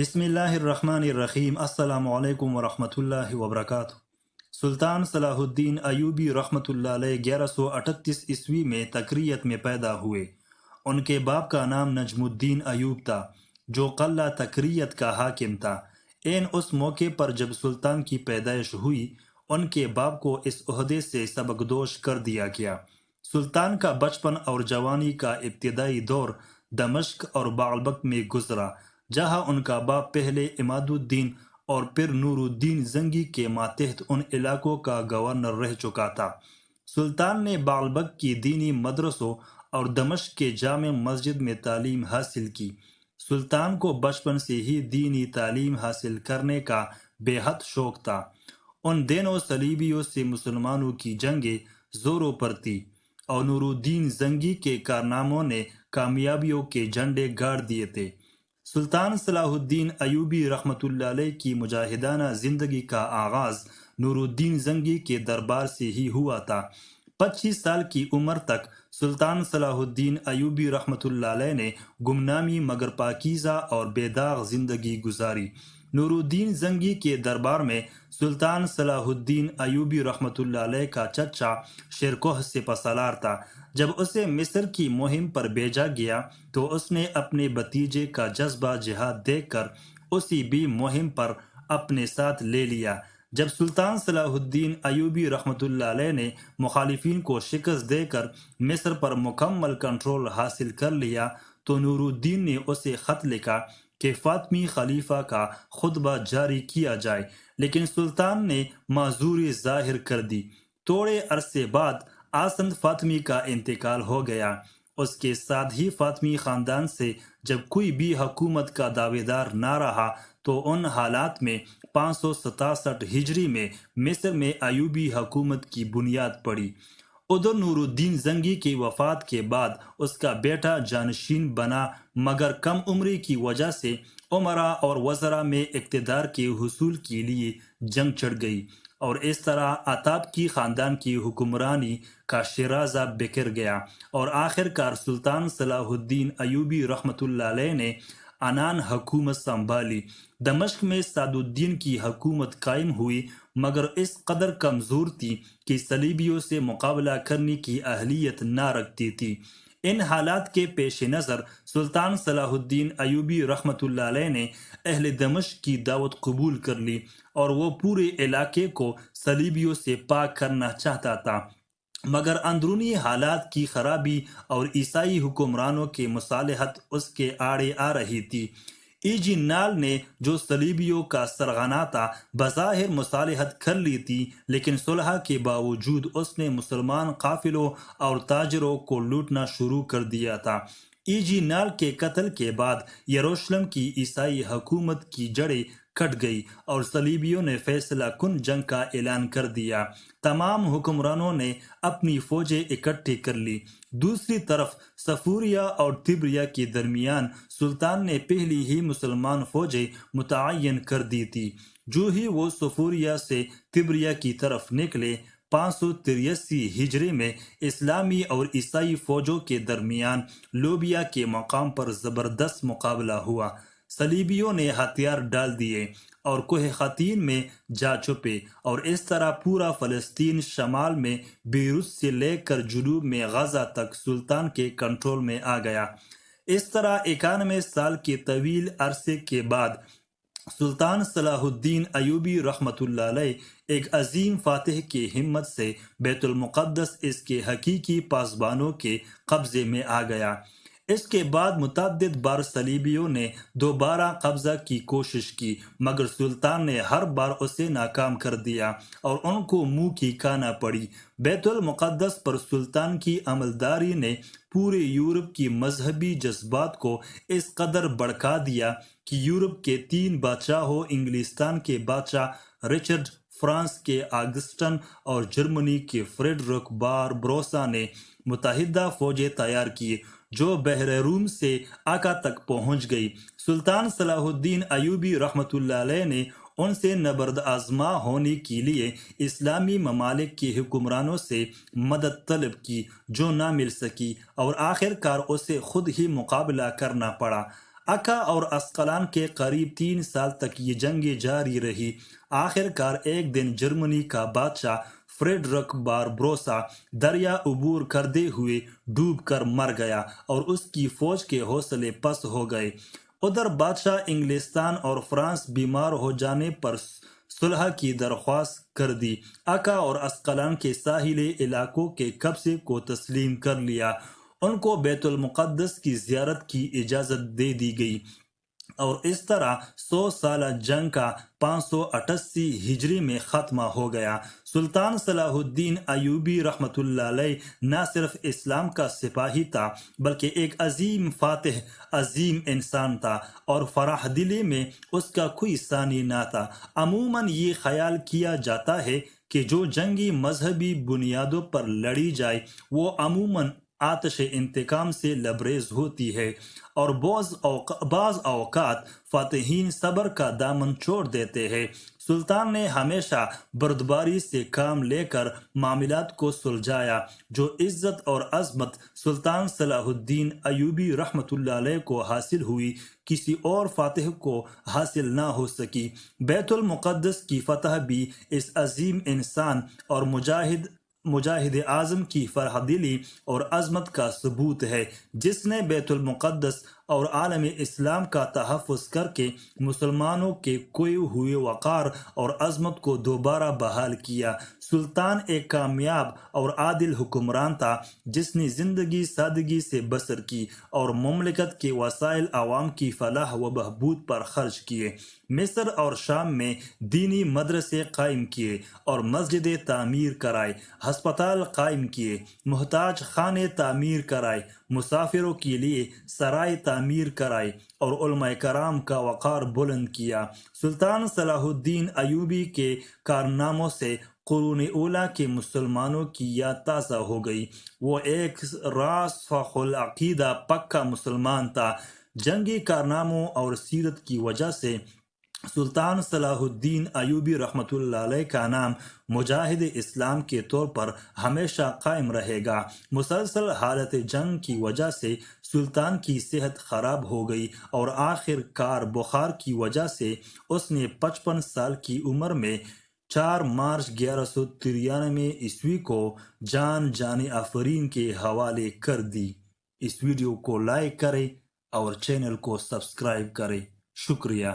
بسم اللہ الرحمن الرحیم۔ السلام علیکم ورحمۃ اللہ وبرکاتہ۔ سلطان صلاح الدین ایوبی رحمۃ اللہ علیہ 1138 میں تکریت میں پیدا ہوئے۔ ان کے باپ کا نام نجم الدین ایوب تھا جو قلعہ تکریت کا حاکم تھا۔ اس موقع پر جب سلطان کی پیدائش ہوئی ان کے باپ کو اس عہدے سے سبکدوش کر دیا گیا۔ سلطان کا بچپن اور جوانی کا ابتدائی دور دمشق اور بعلبک میں گزرا، جہاں ان کا باپ پہلے عماد الدین اور پھر نور الدین زنگی کے ماتحت ان علاقوں کا گورنر رہ چکا تھا۔ سلطان نے بعلبک کی دینی مدرسوں اور دمشق کے جامع مسجد میں تعلیم حاصل کی۔ سلطان کو بچپن سے ہی دینی تعلیم حاصل کرنے کا بے حد شوق تھا۔ ان دنوں صلیبیوں سے مسلمانوں کی جنگیں زوروں پر تھی اور نور الدین زنگی کے کارناموں نے کامیابیوں کے جھنڈے گاڑ دیے تھے۔ سلطان صلاح الدین ایوبی رحمۃ اللہ علیہ کی مجاہدانہ زندگی کا آغاز نور الدین زنگی کے دربار سے ہی ہوا تھا۔ 25 سال کی عمر تک سلطان صلاح الدین ایوبی رحمۃ اللہ علیہ نے گمنامی مگر پاکیزہ اور بے داغ زندگی گزاری۔ نور الدین زنگی کے دربار میں سلطان صلاح الدین ایوبی رحمۃ اللہ علیہ کا چچا شیرکوہ سپہ سالار تھا۔ جب اسے مصر کی مہم پر بھیجا گیا تو اس نے اپنے بھتیجے کا جذبہ جہاد دیکھ کر اسی بھی مہم پر اپنے ساتھ لے لیا۔ جب سلطان صلاح الدین ایوبی رحمۃ اللہ علیہ نے مخالفین کو شکست دے کر مصر پر مکمل کنٹرول حاصل کر لیا تو نور الدین نے اسے خط لکھا کہ فاطمی خلیفہ کا خطبہ جاری کیا جائے، لیکن سلطان نے معذوری ظاہر کر دی۔ تھوڑے عرصے بعد آسند فاطمی کا انتقال ہو گیا۔ اس کے ساتھ ہی فاطمی خاندان سے جب کوئی بھی حکومت کا دعوے دار نہ رہا تو ان حالات میں 567 ہجری میں مصر میں ایوبی حکومت کی بنیاد پڑی۔ ادھر نور الدین زنگی کی وفات کے بعد اس کا بیٹا جانشین بنا، مگر کم عمری کی وجہ سے امراء اور وزراء میں اقتدار کے حصول کے لیے جنگ چھڑ گئی اور اس طرح عتاب کی خاندان کی حکمرانی کا شیرازہ بکھر گیا اور آخر کار سلطان صلاح الدین ایوبی رحمۃ اللہ علیہ نے عنان حکومت سنبھالی۔ دمشق میں سعد الدین کی حکومت قائم ہوئی مگر اس قدر کمزور تھی کہ صلیبیوں سے مقابلہ کرنے کی اہلیت نہ رکھتی تھی۔ ان حالات کے پیش نظر سلطان صلاح الدین ایوبی رحمۃ اللہ علیہ نے اہل دمشق کی دعوت قبول کر لی اور وہ پورے علاقے کو صلیبیوں سے پاک کرنا چاہتا تھا، مگر اندرونی حالات کی خرابی اور عیسائی حکمرانوں کی مصالحت اس کے آڑے آ رہی تھی۔ ایجی نال نے جو صلیبیوں کا سرغنہ تھا بظاہر مصالحت کر لی تھی، لیکن صلح کے باوجود اس نے مسلمان قافلوں اور تاجروں کو لوٹنا شروع کر دیا تھا۔ ایجی نال کے قتل کے بعد یروشلم کی عیسائی حکومت کی جڑیں کٹ گئی اور صلیبیوں نے فیصلہ کن جنگ کا اعلان کر دیا۔ تمام حکمرانوں نے اپنی فوجیں اکٹھی کر لی۔ دوسری طرف صفوریا اور تبریا کے درمیان سلطان نے پہلی ہی مسلمان فوجیں متعین کر دی تھی۔ جو ہی وہ صفوریا سے تبریا کی طرف نکلے 583 ہجری میں اسلامی اور عیسائی فوجوں کے درمیان لوبیا کے مقام پر زبردست مقابلہ ہوا۔ صلیبیوں نے ہتھیار ڈال دیے اور کوہ خطین میں جا چھپے اور اس طرح پورا فلسطین شمال میں بیروت سے لے کر جنوب میں غزہ تک سلطان کے کنٹرول میں آ گیا۔ اس طرح 91 سال کے طویل عرصے کے بعد سلطان صلاح الدین ایوبی رحمۃ اللہ علیہ ایک عظیم فاتح کی ہمت سے بیت المقدس اس کے حقیقی پاسبانوں کے قبضے میں آ گیا۔ اس کے بعد متعدد بار صلیبیوں نے دوبارہ قبضہ کی کوشش کی مگر سلطان نے ہر بار اسے ناکام کر دیا اور ان کو منہ کی کھانا پڑی۔ بیت المقدس پر سلطان کی عملداری نے پورے یورپ کی مذہبی جذبات کو اس قدر بڑھا دیا کہ یورپ کے 3 بادشاہوں، انگلستان کے بادشاہ رچرڈ، فرانس کے آگسٹن اور جرمنی کے فریڈرک باربروسا نے متحدہ فوجیں تیار کی جو بحر روم سے آکا تک پہنچ گئی۔ سلطان صلاح الدین ایوبی رحمۃ اللہ علیہ نے ان سے نبرد آزما ہونے کے لیے اسلامی ممالک کے حکمرانوں سے مدد طلب کی جو نہ مل سکی اور آخر کار اسے خود ہی مقابلہ کرنا پڑا۔ اکا اور اسقلان کے قریب 3 سال تک یہ جنگیں جاری رہی۔ آخر کار ایک دن جرمنی کا بادشاہ فریڈرک باربروسا دریا عبور کرتے ہوئے ڈوب کر مر گیا اور اس کی فوج کے حوصلے پست ہو گئے۔ ادھر بادشاہ انگلستان اور فرانس بیمار ہو جانے پر صلح کی درخواست کر دی۔ اکا اور اسقلان کے ساحلی علاقوں کے قبضے کو تسلیم کر لیا۔ ان کو بیت المقدس کی زیارت کی اجازت دے دی گئی اور اس طرح 100 سالہ جنگ کا 588 ہجری میں ختمہ ہو گیا۔ سلطان صلاح الدین ایوبی رحمۃ اللہ علیہ نہ صرف اسلام کا سپاہی تھا بلکہ ایک عظیم فاتح، عظیم انسان تھا، اور فرح دلی میں اس کا کوئی ثانی نہ تھا۔ عموماً یہ خیال کیا جاتا ہے کہ جو جنگی مذہبی بنیادوں پر لڑی جائے وہ عموماً آتش انتقام سے لبریز ہوتی ہے، اور بعض اوقات فاتحین صبر کا دامن چھوڑ دیتے ہیں۔ سلطان نے ہمیشہ بردباری سے کام لے کر معاملات کو سلجھایا۔ جو عزت اور عظمت سلطان صلاح الدین ایوبی رحمۃ اللہ علیہ کو حاصل ہوئی کسی اور فاتح کو حاصل نہ ہو سکی۔ بیت المقدس کی فتح بھی اس عظیم انسان اور مجاہد اعظم کی فرح دلی اور عظمت کا ثبوت ہے، جس نے بیت المقدس اور عالم اسلام کا تحفظ کر کے مسلمانوں کے کھوئے ہوئے وقار اور عظمت کو دوبارہ بحال کیا۔ سلطان ایک کامیاب اور عادل حکمران تھا جس نے زندگی سادگی سے بسر کی اور مملکت کے وسائل عوام کی فلاح و بہبود پر خرچ کیے۔ مصر اور شام میں دینی مدرسے قائم کیے اور مسجدیں تعمیر کرائے، ہسپتال قائم کیے، محتاج خانے تعمیر کرائے، مسافروں کے لیے سرائے تعمیر کرائے اور علماء کرام کا وقار بلند کیا۔ سلطان صلاح الدین ایوبی کے کارناموں سے قرون اولیٰ کے مسلمانوں کی یاد تازہ ہو گئی۔ وہ ایک راسخ العقیدہ پکا مسلمان تھا۔ جنگی کارناموں اور سیرت کی وجہ سے سلطان صلاح الدین ایوبی رحمۃ اللہ علیہ کا نام مجاہد اسلام کے طور پر ہمیشہ قائم رہے گا۔ مسلسل حالت جنگ کی وجہ سے سلطان کی صحت خراب ہو گئی اور آخر کار بخار کی وجہ سے اس نے 55 سال کی عمر میں 4 مارچ 1193 عیسوی کو جان آفرین کے حوالے کر دی۔ اس ویڈیو کو لائک کریں اور چینل کو سبسکرائب کریں۔ شکریہ۔